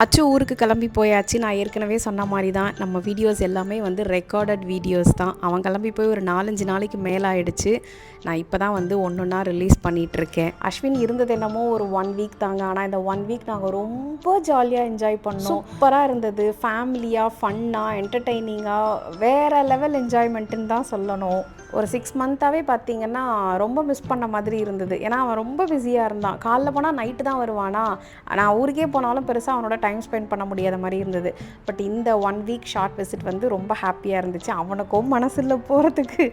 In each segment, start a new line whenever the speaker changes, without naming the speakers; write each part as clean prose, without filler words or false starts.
அச்சு ஊருக்கு கிளம்பி போயாச்சு. நான் ஏற்கனவே சொன்ன மாதிரி தான் நம்ம வீடியோஸ் எல்லாமே வந்து ரெக்கார்டட் வீடியோஸ் தான். அவன் கிளம்பி போய் ஒரு 4-5 நாளைக்கு மேலே ஆயிடுச்சு. நான் இப்போ தான் வந்து ஒன்றா ரிலீஸ் பண்ணிகிட்ருக்கேன். அஸ்வின் இருந்தது என்னமோ ஒரு 1 வீக் தாங்க. ஆனால் இந்த 1 வீக் நாங்கள் ரொம்ப ஜாலியாக என்ஜாய் பண்ணோம். சூப்பராக இருந்தது. ஃபேமிலியாக, ஃபன்னாக, என்டர்டெய்னிங்காக, வேறு லெவல் என்ஜாய்மெண்ட்டுன்னு தான் சொல்லணும். ஒரு 6 மந்த்தாகவே பார்த்திங்கன்னா ரொம்ப மிஸ் பண்ண மாதிரி இருந்தது. ஏன்னா அவன் ரொம்ப பிஸியாக இருந்தான். காலைல போனால் நைட்டு தான் வருவானா. நான் ஊருக்கே போனாலும் பெருசாக அவனோட டைம் ஸ்பெண்ட் பண்ண முடியாத மாதிரி இருந்தது. பட் இந்த 1 வீக் ஷார்ட் விசிட் வந்து ரொம்ப ஹாப்பியாக இருந்துச்சு. அவனுக்கும் மனசு இல்லை போகிறதுக்கு,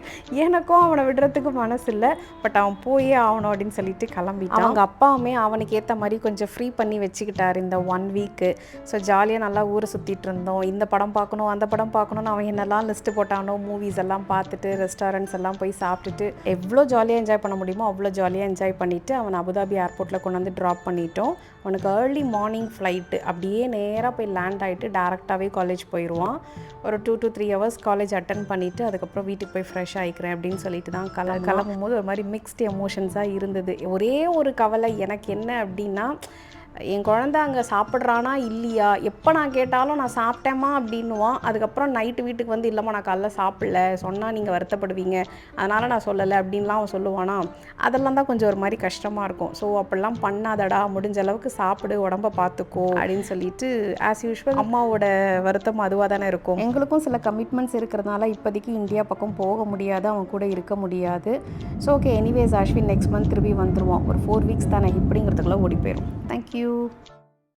எனக்கும் அவனை விடுறதுக்கு மனசு இல்லை. பட் அவன் போயே ஆகணும் அப்படின்னு சொல்லிட்டு கிளம்பிட்டான். அவங்க அப்பாவுமே அவனுக்கு ஏற்ற மாதிரி கொஞ்சம் ஃப்ரீ பண்ணி வச்சுக்கிட்டார் இந்த 1 வீக்கு. ஸோ ஜாலியாக நல்லா ஊரை சுற்றிட்டு இருந்தோம். இந்த படம் பார்க்கணும், அந்த படம் பார்க்கணுன்னு அவன் என்னெல்லாம் லிஸ்ட்டு போட்டானோ மூவிஸ் எல்லாம் பார்த்துட்டு ரெஸ்டாரண்ட்ஸ் எல்லாம் போய் சாப்பிட்டுட்டு எவ்வளோ ஜாலியாக என்ஜாய் பண்ண முடியுமோ அவ்வளோ ஜாலியாக என்ஜாய் பண்ணிவிட்டு அவனை அபுதாபி ஏர்போர்ட்டில் கொண்டு வந்து ட்ராப் பண்ணிட்டோம். அவனுக்கு ஏர்லி மார்னிங் ஃப்ளைட்டு. அப்படியே நேராக போய் லேண்ட் ஆகிட்டு டேரெக்டாகவே காலேஜ் போயிடுவான். ஒரு 2 to 3 hours காலேஜ் அட்டன் பண்ணிவிட்டு அதுக்கப்புறம் வீட்டுக்கு போய் ஃப்ரெஷ் ஆகிக்கிறேன் அப்படின்னு சொல்லிட்டு தான் கிளம்பும் போது ஒரு மாதிரி மிக்ஸ்டு எமோஷன்ஸாக இருந்தது. ஒரே ஒரு கவலை எனக்கு என்ன அப்படின்னா, என் குழந்த அங்கே சாப்பிட்றானா இல்லையா. எப்போ நான் கேட்டாலும் நான் சாப்பிட்டேம்மா அப்படின்னுவான். அதுக்கப்புறம் நைட்டு வீட்டுக்கு வந்து இல்லைம்மா நான் காலைல சாப்பிடல, சொன்னால் நீங்கள் வருத்தப்படுவீங்க, அதனால் நான் சொல்லலை அப்படின்லாம் அவன் சொல்லுவானா. அதெல்லாம் தான் கொஞ்சம் ஒரு மாதிரி கஷ்டமாக இருக்கும். ஸோ அப்படிலாம் பண்ணாதடா, முடிஞ்ச அளவுக்கு சாப்பிடு, உடம்ப பார்த்துக்கோ அப்படின்னு சொல்லிட்டு ஆஸ் யூஷுவல் அம்மாவோட வருத்தம் அதுவாக தானே இருக்கும். எங்களுக்கும் சில கமிட்மெண்ட்ஸ் இருக்கிறதுனால இப்போதைக்கு இந்தியா பக்கம் போக முடியாது, அவன் கூட இருக்க முடியாது. So okay, anyways Ashwin next month திரும்பி வந்துடுவான். ஒரு 4 வீக்ஸ் தானே, இப்படிங்கிறதுக்குள்ளே ஓடி போயிடும். தேங்க்யூ.